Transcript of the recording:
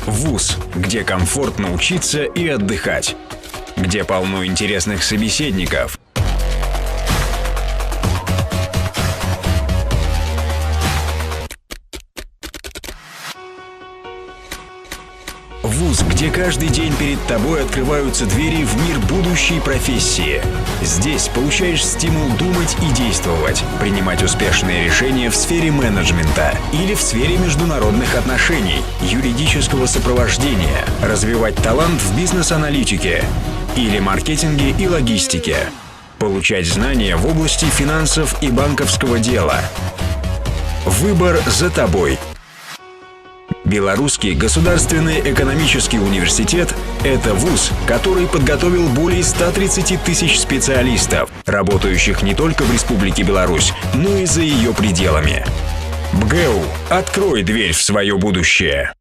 ВУЗ, где комфортно учиться и отдыхать, где полно интересных собеседников. ВУЗ, где каждый день перед тобой открываются двери в мир будущей профессии. Здесь получаешь стимул думать и действовать, принимать успешные решения в сфере менеджмента или в сфере международных отношений, юридического сопровождения, развивать талант в бизнес-аналитике или маркетинге и логистике, получать знания в области финансов и банковского дела. Выбор за тобой. Белорусский государственный экономический университет – это вуз, который подготовил более 130 тысяч специалистов, работающих не только в Республике Беларусь, но и за ее пределами. БГЭУ. Открой дверь в свое будущее.